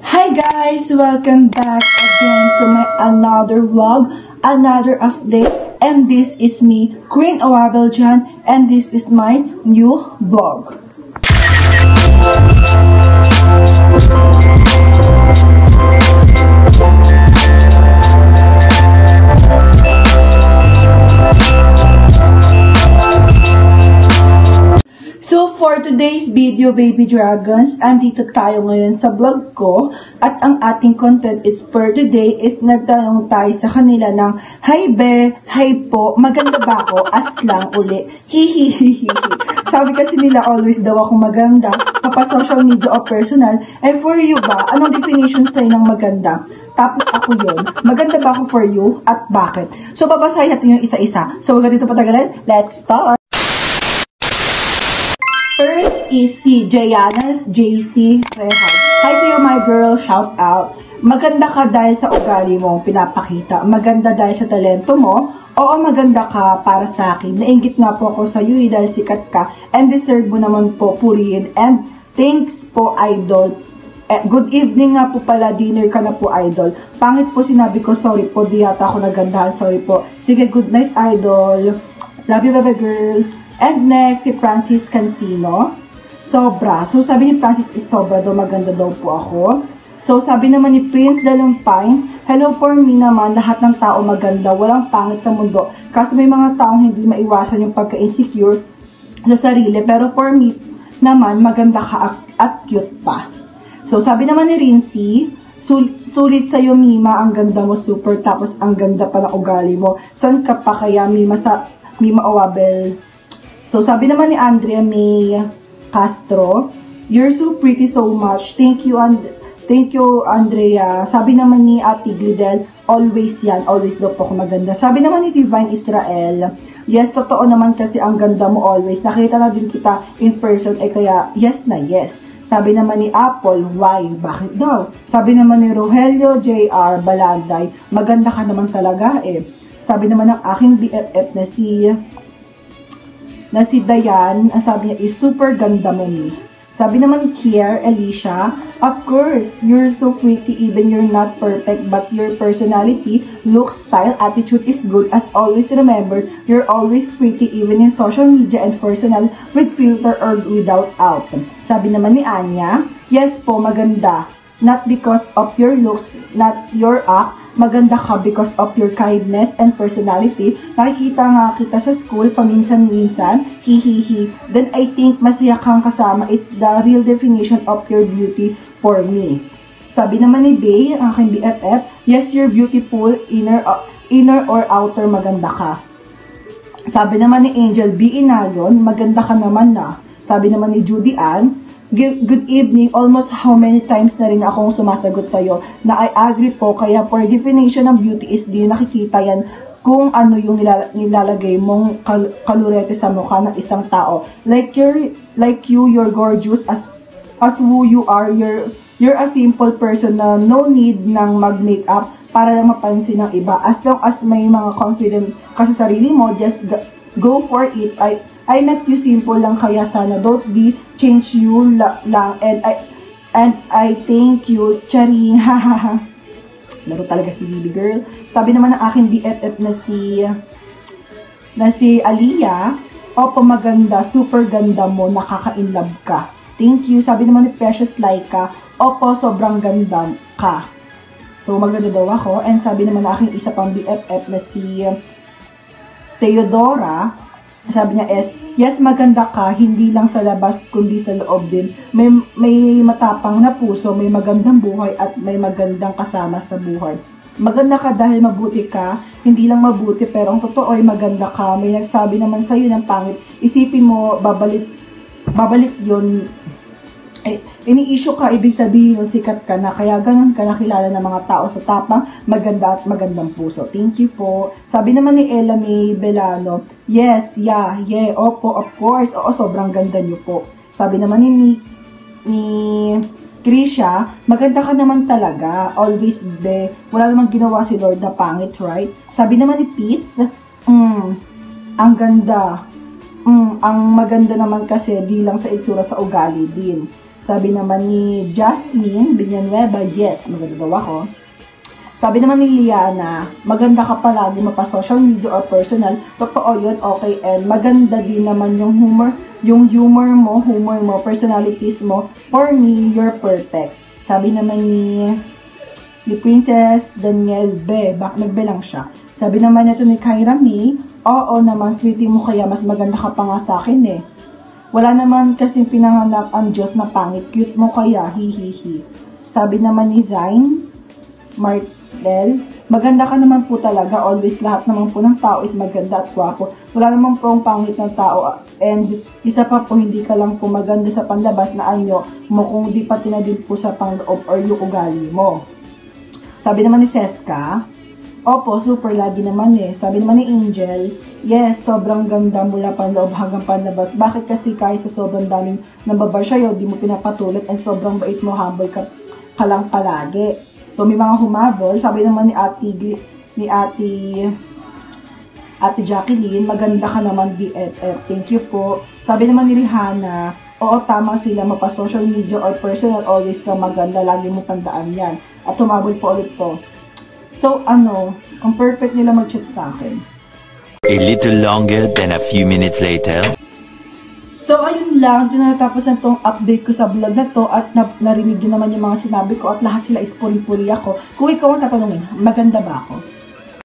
Hi guys! Welcome back again to my another vlog, another update, and this is me, Queen Awabeljan, and this is my new vlog. So for today's video, baby dragons, andito tayo ngayon sa vlog ko at ang ating content is per today is nagtanong tayo sa kanila ng hi be, hi po, maganda ba ako? As lang uli. Hihihihi. Sabi kasi nila always daw ako maganda, papa social media o personal. And for you ba, anong definition sa'yo ng maganda? Tapos ako yun, maganda ba ako for you at bakit? So babasahin natin yung isa-isa. So huwag dito patagalan, let's start! First is si Jayana JC Rehab. Hi sa'yo my girl, shout out. Maganda ka dahil sa ugali mo, pinapakita. Maganda dahil sa talento mo. Oo, maganda ka para sa akin. Nainggit nga po ako sa iyo dahil sikat ka. And deserve mo naman po, purihin. And thanks po, idol. Good evening nga po pala, dinner ka na po, idol. Pangit po sinabi ko, sorry po, di yata ako nagandahan, sorry po. Sige, good night, idol. Love you, baby girl. And next, si Francis Cancino. Sobra. So, sabi ni Francis is sobra daw. Maganda daw po ako. So, sabi naman ni Prince Dalumpines, hello for me naman. Lahat ng tao maganda. Walang pangit sa mundo. Kasi may mga taong hindi maiwasan yung pagka-insecure sa sarili. Pero for me naman, maganda ka at cute pa. So, sabi naman ni Rincy, sulit sa'yo, Mima. Ang ganda mo, super. Tapos, ang ganda pa ng ugali mo. San ka pa kaya, Mima Awabel? So, sabi naman ni Andrea May Castro, you're so pretty so much. Thank you, Andrea. Sabi naman ni Ate Glidel, always yan. Always daw po ako maganda. Sabi naman ni Divine Israel, yes, totoo naman kasi ang ganda mo always. Nakita na din kita in person, kaya yes na yes. Sabi naman ni Apple, why? Bakit daw? Sabi naman ni Rogelio JR Balanday, maganda ka naman talaga eh. Sabi naman ng aking BFF na si Dayan, ang sabi niya is super ganda mo ni. Sabi naman ni Kier Alicia, of course, you're so pretty even you're not perfect but your personality, look, style, attitude is good. As always, remember, you're always pretty even in social media and personal with filter or without out. Sabi naman ni Anya, yes po, maganda. Not because of your looks, not your act, maganda ka because of your kindness and personality. Nakikita nga kita sa school paminsan-minsan, hihihi. Then I think masaya kang kasama. It's the real definition of your beauty for me. Sabi naman ni Bay, ang aking BFF, yes, you're beautiful, inner or outer, maganda ka. Sabi naman ni Angel B. Inayon, maganda ka naman na. Sabi naman ni Judy Ann, good evening. Almost how many times na rin akong sumasagot sa'yo na I agree po. Kaya for definition ng beauty is di nakikita yan kung ano yung nilalagay mong kalurete sa mukha ng isang tao. Like you're gorgeous as who you are. You're a simple person na no need ng mag-makeup para lang mapansin ng iba. As long as may mga confident ka sa sarili mo, just go for it. I met you simple lang, kaya sana don't be change you lang, and I thank you, charing, hahaha. Laro talaga si baby girl. Sabi naman ng aking BFF na si Aliyah, opo, maganda, super ganda mo, nakaka-inlove ka. Thank you. Sabi naman ni Precious Laika, opo, sobrang ganda ka. So maganda daw ako. And sabi naman ng aking isa pang BFF na si Theodora, sabi niya yes, maganda ka, hindi lang sa labas, kundi sa loob din. May matapang na puso, may magandang buhay, at may magandang kasama sa buhay. Maganda ka dahil mabuti ka, hindi lang mabuti, pero ang totoo ay maganda ka. May nagsabi naman sa'yo ng pangit, isipin mo, babalik yun. Ini-issue ka, ibig sabihin yun, sikat ka na, kaya ganun ka nakilala ng mga tao sa tapang, maganda at magandang puso. Thank you po. Sabi naman ni Ella May Belano, yes, yeah, opo, of course, oo, sobrang ganda niyo po. Sabi naman ni Krisha, maganda ka naman talaga, always be, wala namang ginawa si Lord na pangit, right? Sabi naman ni Pitts, ang ganda, ang maganda naman kasi di lang sa itsura, sa ugali din. Sabi naman ni Jasmine Villanueva, yes, maganda daw ako. Sabi naman ni Liana, maganda ka palagi mapa-social media or personal. Totoo yun, okay. And maganda din naman yung humor mo, personalities mo. For me, you're perfect. Sabi naman ni Princess Danielle B. Nagbe lang siya. Sabi naman ito ni Kyra May, oo naman, sweetie mo kaya mas maganda ka pa nga sa akin eh. Wala naman kasing pinanganak ang Diyos na pangit, cute mo kaya, hihihi. Sabi naman ni Zain Martel, maganda ka naman po talaga, always lahat naman po ng tao is maganda at gwapo. Wala naman po ang pangit ng tao, and isa pa po, hindi ka lang po maganda sa panlabas na anyo mo kung di pati na din po sa pangloob or yung ugali mo. Sabi naman ni Seska, opo, super lagi naman eh. Sabi naman ni Angel, yes, sobrang ganda mula panloob hanggang panlabas. Bakit kasi kahit sa sobrang daming nababar sa'yo, di mo pinapatulad and sobrang bait mo, humble ka lang palagi. So may mga humabol. Sabi naman ni Ate Jacqueline, maganda ka naman BFF. Thank you po. Sabi naman ni Rihanna, oo, tama sila, mapa-social media or personal, always kang maganda, lagi mo tandaan yan. At tumabol po ulit po. So, ang perfect nila mag-chat sa akin. A little longer than a few minutes later. So, ayun lang. Ito na natapos na itong update ko sa vlog na to at narinig nyo naman yung mga sinabi ko at lahat sila is puri-puri ako. Kung ikaw ang tatanungin, maganda ba ako?